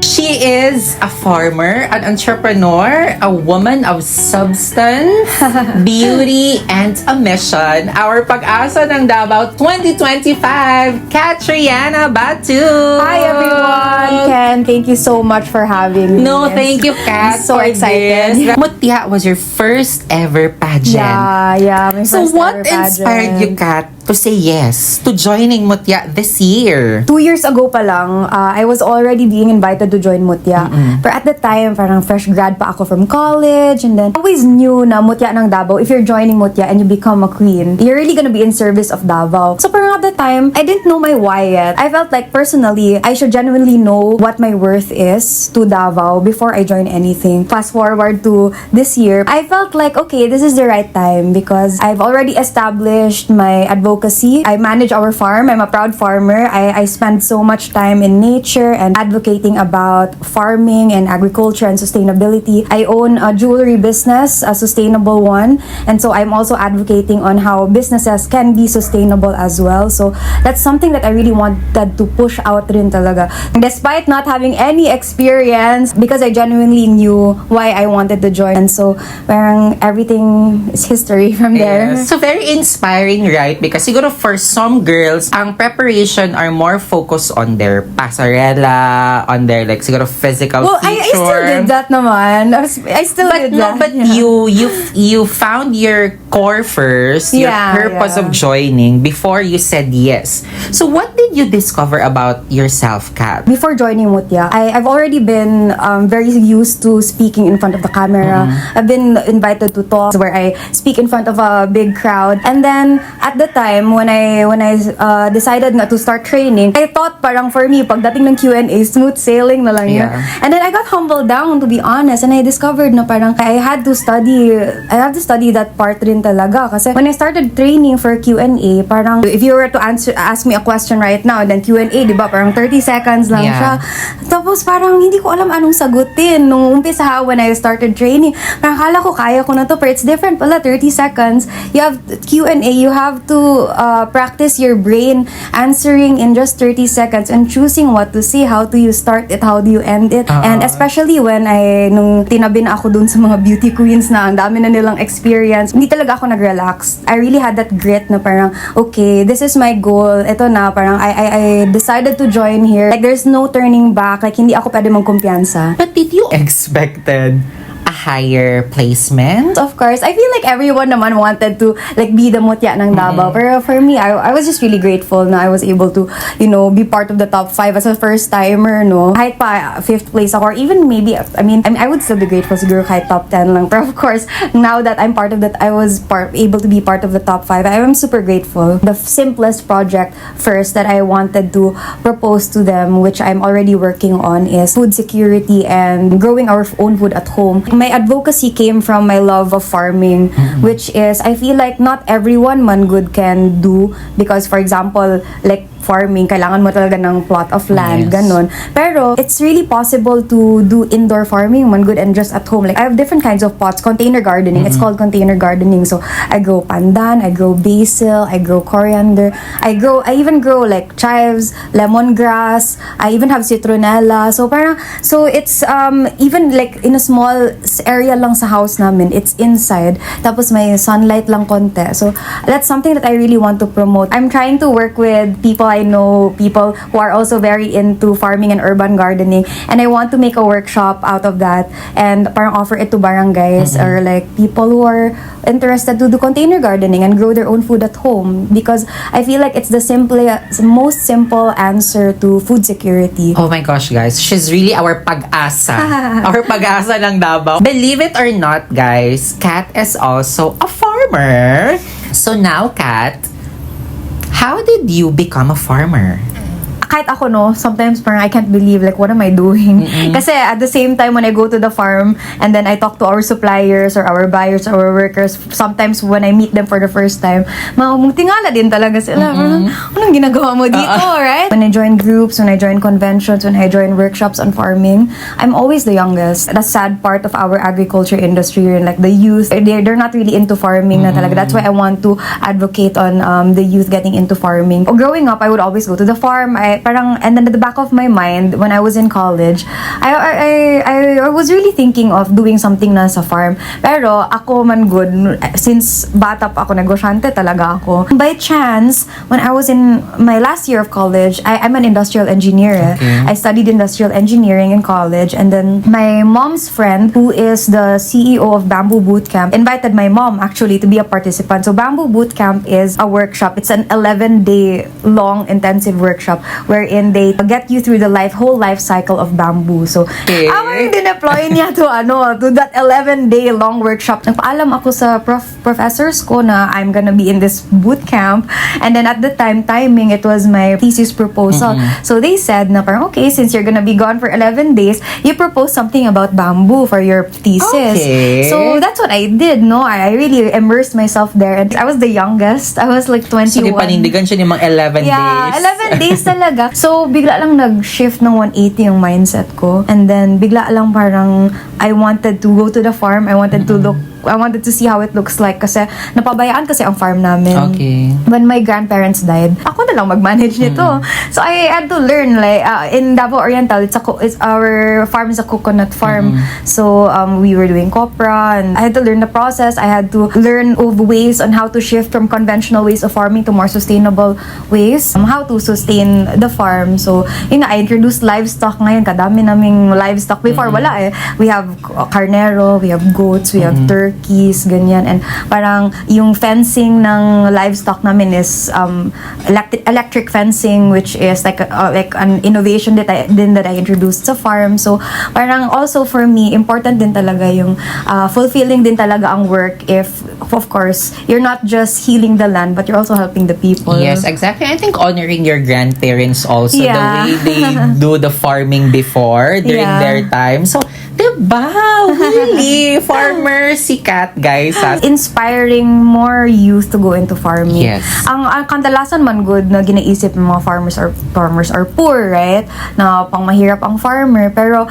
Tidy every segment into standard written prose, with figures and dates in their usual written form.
She is a farmer, an entrepreneur, a woman of substance, beauty, and a mission. Our Pag-asa ng Dabaw 2025, Katriana Batu. Hi everyone! Ken, thank you so much for having me. No, thank you, Kat. I'm so for excited. This. Mutya was your first ever pageant. Yeah, my So first what ever pageant. inspired you, Kat, to say yes to joining Mutya this year? 2 years ago pa lang, I was already being invited to join Mutya. But at the time, parang fresh grad pa ako from college, and then I always knew na Mutya ng Dabaw, if you're joining Mutya and you become a queen, you're really gonna be in service of Dabaw. So parang at the time, I didn't know my why yet. I felt like personally, I should genuinely know what my worth is to Dabaw before I join anything. Fast forward to this year, I felt like, okay, this is the right time because I've already established my advocacy. I manage our farm. I'm a proud farmer. I spend so much time in nature and advocating about farming and agriculture and sustainability. I own a jewelry business, a sustainable one, and so I'm also advocating on how businesses can be sustainable as well. So that's something that I really wanted to push out rin talaga. Despite not having any experience, because I genuinely knew why I wanted to join, and so parang everything is history from there. Yes. So very inspiring, right? Because siguro for some girls, ang preparation are more focused on their pasarela, on their like siguro physical Well, feature. I still did that naman. I still did that. But Yeah. you found your core first, your Yeah, purpose yeah. of joining before you said yes. So what did you discover about yourself, Kat? Before joining Mutya, I've already been very used to speaking in front of the camera. I've been invited to talks where I speak in front of a big crowd. And then at the time when I decided na to start training, I thought parang for me pagdating ng Q&A, smooth sailing na lang yun. Yeah. And then I got humbled down, to be honest, and I discovered na parang I had to study that part rin talaga kasi when I started training for Q&A, parang if you were to ask me a question right now, then Q&A, di ba, parang 30 seconds lang Yeah. siya. Tapos parang hindi ko alam anong sagutin nung umpisa when I started training. Parang kala ko kaya ko na to, but it's different pala, 30 seconds. You have Q&A, you have to practice your brain answering in just 30 seconds and choosing what to say, how do you start it, how do you end it. And especially when nung tinabi na ako dun sa mga beauty queens na ang dami na nilang experience, hindi talaga ako nag-relax. I really had that grit na parang, okay, this is my goal. Ito na, parang I decided to join here. Like, there's no turning back. Like, hindi ako pwede magkumpiyansa. But did you expected a higher placement? Of course, I feel like everyone naman wanted to like be the Mutya ng Dabaw. Pero for me, I was just really grateful na I was able to, be part of the top 5 as a first timer, no? Kahit pa 5th place ako, or even maybe, I would still be grateful siguro kahit top 10 lang. Pero of course, now that I'm part of that, I was able to be part of the top 5. I am super grateful. The simplest project first that I wanted to propose to them, which I'm already working on, is food security and growing our own food at home. My advocacy came from my love of farming, which is, I feel like not everyone man good can do, because for example, like farming, kailangan mo talaga ng plot of land, Yes. ganon. Pero it's really possible to do indoor farming, man good, and just at home. Like, I have different kinds of pots, container gardening. It's called container gardening. So I grow pandan, I grow basil, I grow coriander, I even grow like chives, lemongrass, I even have citronella. So it's even like in a small area lang sa house namin, it's inside. Tapos may sunlight lang konti. So that's something that I really want to promote. I'm trying to work with people I know, people who are also very into farming and urban gardening, and I want to make a workshop out of that and parang offer it to barangays or like people who are interested to do container gardening and grow their own food at home, because I feel like it's the most simple answer to food security. Oh my gosh, guys. She's really our Pag-asa. Our Pag-asa ng Dabaw. Believe it or not, guys, Kat is also a farmer. So now, Kat, how did you become a farmer? kahit ako, no, sometimes parang I can't believe, like, what am I doing? Kasi at the same time, when I go to the farm, and then I talk to our suppliers, or our buyers, or our workers, sometimes when I meet them for the first time, tingala din talaga sila. Anong ginagawa mo dito, right? When I join groups, when I join conventions, when I join workshops on farming, I'm always the youngest. The sad part of our agriculture industry, and like the youth, they're not really into farming na talaga. That's why I want to advocate on the youth getting into farming. Growing up, I would always go to the farm. And then at the back of my mind, when I was in college, I was really thinking of doing something na sa farm. Pero ako man good, since bata pa ako, negosyante talaga ako. By chance, when I was in my last year of college, I'm an industrial engineer. Okay. I studied industrial engineering in college, and then my mom's friend, who is the CEO of Bamboo Bootcamp, invited my mom actually to be a participant. So Bamboo Bootcamp is a workshop. It's an 11-day long intensive workshop wherein they get you through the whole life cycle of bamboo. So ako yung dineploy niya to that 11-day long workshop. Nagpaalam ako sa professors ko na I'm gonna be in this boot camp, and then at the timing, it was my thesis proposal. So they said na parang, okay, since you're gonna be gone for 11 days, you propose something about bamboo for your thesis. Okay. So that's what I did, no? I really immersed myself there, and I was the youngest. I was like 21. So, panindigan siya ng mga 11 days. Yeah, 11 days talaga. So, bigla lang nag-shift ng 180 yung mindset ko. And then, bigla lang parang I wanted to go to the farm. I wanted to see how it looks like kasi napabayaan kasi ang farm namin. Okay. When my grandparents died, ako na lang mag-manage nito. So I had to learn, like in Dabaw Oriental, our farm is a coconut farm. So we were doing copra, and I had to learn the process. I had to learn of ways on how to shift from conventional ways of farming to more sustainable ways. How to sustain the farm. So yun na, I introduced livestock ngayon. Kadami naming livestock. Before wala eh. We have carnero, we have goats, we have turkeys, ganyan. And parang yung fencing ng livestock namin is electric fencing, which is like an innovation that I introduced sa farm. So parang also for me, important din talaga yung fulfilling din talaga ang work if, of course, you're not just healing the land, but you're also helping the people. Yes, exactly. I think honoring your grandparents also, the way they do the farming before, during their time. So, Dabaw! Really? Farmer si Kat, guys. Inspiring more youth to go into farming. Yes. Ang kadalasan man good na ginaisip ng mga farmers are poor, right? Na pang mahirap ang farmer. Pero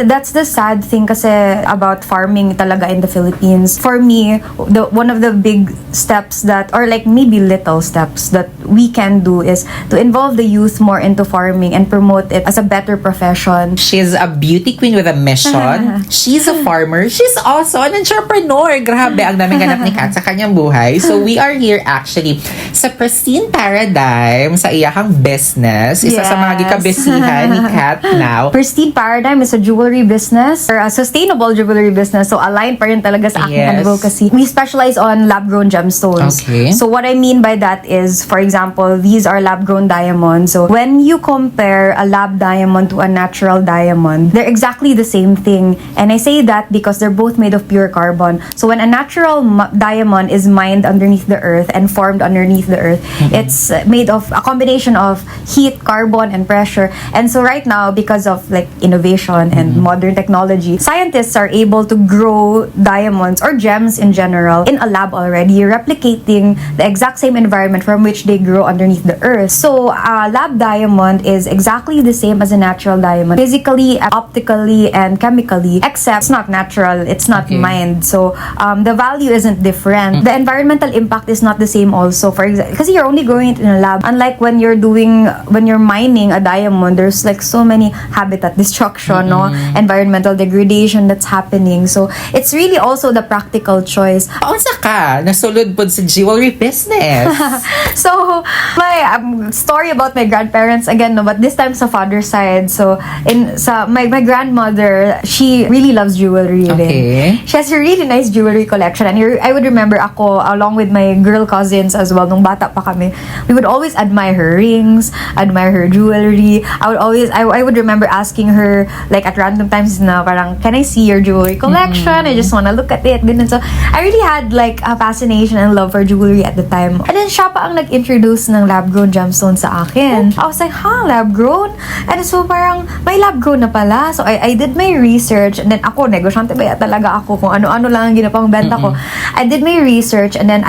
that's the sad thing kasi about farming talaga in the Philippines. For me, one of the big steps that, or like maybe little steps that we can do is to involve the youth more into farming and promote it as a better profession. She's a beauty queen with a mission. She's a farmer. She's also an entrepreneur. Grabe, ang daming ganap ni Kat sa kanyang buhay. So, we are here actually sa Pristine Paradigm, sa iyakang business. Isa sa mga gikabisihan ni Kat now. Pristine Paradigm is a jewelry business, or a sustainable jewelry business. So, aligned pa rin talaga sa aking advocacy. We specialize on lab-grown gemstones. Okay. So, what I mean by that is, for example, these are lab-grown diamonds. So, when you compare a lab diamond to a natural diamond, they're exactly the same thing. And I say that because they're both made of pure carbon. So when a natural diamond is mined underneath the earth and formed underneath the earth, it's made of a combination of heat, carbon, and pressure. And so right now, because of like innovation and modern technology, scientists are able to grow diamonds or gems in general in a lab already, replicating the exact same environment from which they grow underneath the earth. So a lab diamond is exactly the same as a natural diamond, physically, optically, and chemically, except it's not natural, it's not mined. So the value isn't different. The environmental impact is not the same also. For example, because you're only growing it in a lab. Unlike when you're mining a diamond, there's like so many habitat destruction, no, environmental degradation that's happening. So it's really also the practical choice. Paunsa ka, nasulod po sa jewelry business. So my story about my grandparents again, no, but this time sa father's side. So my grandmother, she really loves jewelry. Okay. She has a really nice jewelry collection, and I would remember ako along with my girl cousins as well nung bata pa kami. We would always admire her rings, admire her jewelry. I would remember asking her like at random times na parang, can I see your jewelry collection? I just wanna look at it. Ganun. So I really had like a fascination and love for jewelry at the time. And then siya pa ang nag-introduce ng lab-grown gemstone sa akin. I was like, lab-grown? And so parang may lab-grown na pala. So I did my research, and then ako, negosyante ba talaga ako kung ano-ano lang ang ginapang benta ko. I did my research, and then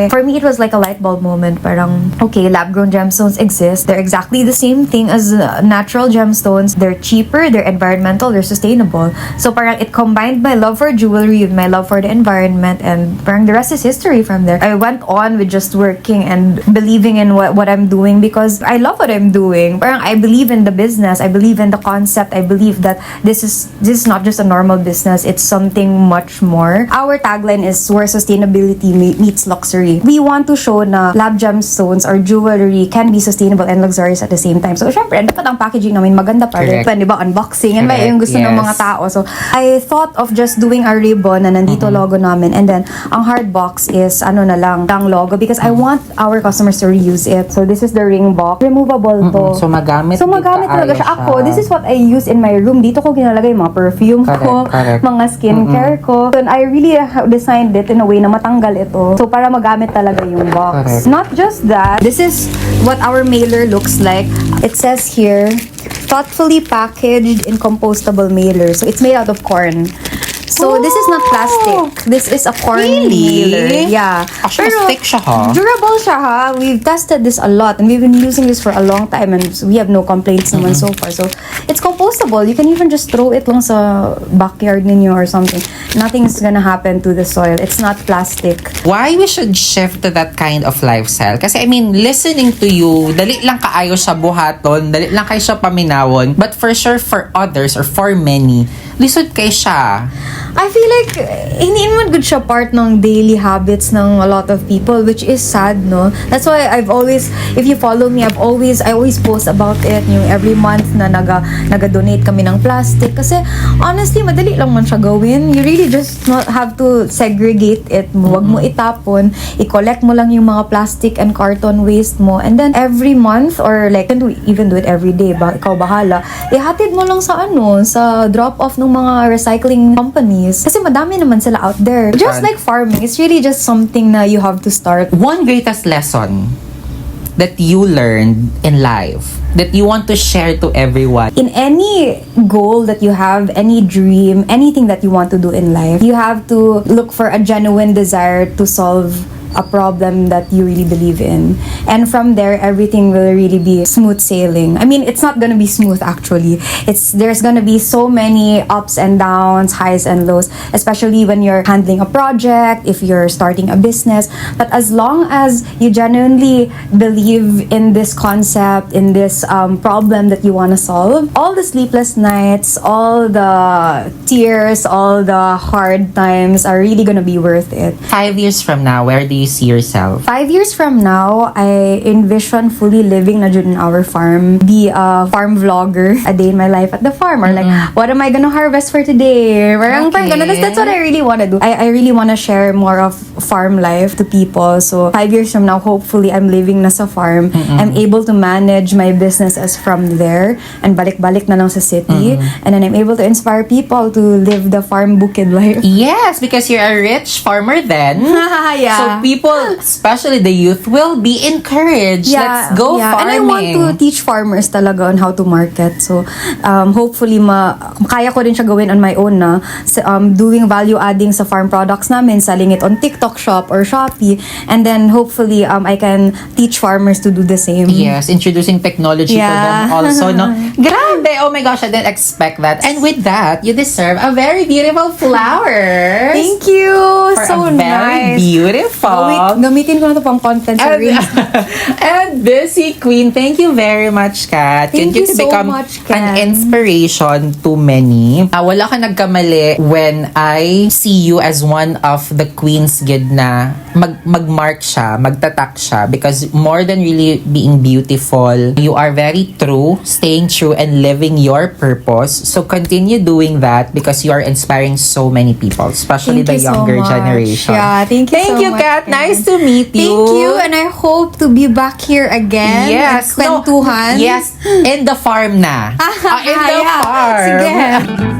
for me, it was like a light bulb moment. Parang, okay, lab-grown gemstones exist. They're exactly the same thing as natural gemstones. They're cheaper, they're environmental, they're sustainable. So parang it combined my love for jewelry with my love for the environment, and parang the rest is history from there. I went on with just working and believing believing in what I'm doing because I love what I'm doing. Parang I believe in the business. I believe in the concept. I believe that this is not just a normal business. It's something much more. Our tagline is where sustainability meets luxury. We want to show na lab gemstones or jewelry can be sustainable and luxurious at the same time. So, syempre, dapat ang packaging namin maganda pa rin. Di ba? Unboxing. And may yung gusto ng mga tao. So, I thought of just doing a ribbon na nandito logo namin. And then, ang hard box is na lang logo because I want our customers to reuse it. So, this is the ring box. Removable to. So, magamit talaga siya. Ako, this is what I use in my room. Dito ko ginalagay mga perfume ko, mga skincare ko. So, I really designed it in a way na matanggal ito. So, para magamit talaga yung box. Not just that, this is what our mailer looks like. It says here, thoughtfully packaged in compostable mailer. So, it's made out of corn. So, this is not plastic. This is a corn mailer. Yeah. Actually, thick siya ha. Durable siya ha. We've tested this a lot and we've been using this for a long time and we have no complaints naman so far. So, it's compostable. You can even just throw it lang sa backyard ninyo or something. Nothing's gonna happen to the soil. It's not plastic. Why we should shift to that kind of lifestyle? Kasi I mean, listening to you, dali lang kaayo sa buhaton, dali lang kayo sa paminawon, but for sure for others or for many, lisod kayo siya. I feel like hindi naman good siya part ng daily habits ng a lot of people, which is sad, no? That's why I've always, if you follow me, I always post about it, yung every month na naga-donate kami ng plastic. Kasi honestly, madali lang man siya gawin. You really just not have to segregate it. Huwag mo itapon. I-collect mo lang yung mga plastic and carton waste mo. And then every month, or like, even do it every day, ikaw bahala, ihatid mo lang sa sa drop-off ng mga recycling companies. Kasi madami naman sila out there. Just like farming, it's really just something na you have to start. One greatest lesson that you learned in life that you want to share to everyone. In any goal that you have, any dream, anything that you want to do in life, you have to look for a genuine desire to solve a problem that you really believe in. And from there, everything will really be smooth sailing. I mean, it's not gonna be smooth actually. There's gonna be so many ups and downs, highs and lows, especially when you're handling a project, if you're starting a business. But as long as you genuinely believe in this concept, in this problem that you wanna solve, all the sleepless nights, all the tears, all the hard times are really gonna be worth it. 5 years from now, where do you see yourself? 5 years from now, I envision fully living na dyan in our farm. Be a farm vlogger. A day in my life at the farm. Or like, what am I gonna harvest for today? Parang ganun. That's what I really wanna do. I really wanna share more of farm life to people. So, 5 years from now, hopefully, I'm living na sa farm. I'm able to manage my businesses from there. And balik-balik na lang sa city. And then I'm able to inspire people to live the farm bukid life. Yes, because you're a rich farmer then. Yeah. So people, especially the youth, will be encouraged. Let's go farming. And I want to teach farmers talaga on how to market. So, hopefully, kaya ko rin siya gawin on my own na. Doing value adding sa farm products namin, selling it on TikTok Shop or Shopee. And then, hopefully, I can teach farmers to do the same. Yes, introducing technology to them also. No? Grabe! Oh my gosh, I didn't expect that. And with that, you deserve a very beautiful flower. Thank you! So very nice. Beautiful. Gamitin ko na ito pang content sa Reels. And Busy Queen, thank you very much, Kat. Thank you to so become much, an Kenn. inspiration to many. Wala ka nagkamali when I see you as one of the queens gid na magmark siya, magtatak siya, because more than really being beautiful, you are very true, staying true and living your purpose. So continue doing that because you are inspiring so many people, especially the younger generation. Yeah, thank you so much. Kat. Nice to meet you. Thank you, and I hope to be back here again. Yes. At Kenntuhan. Yes. In the farm na. In the farm. Sige.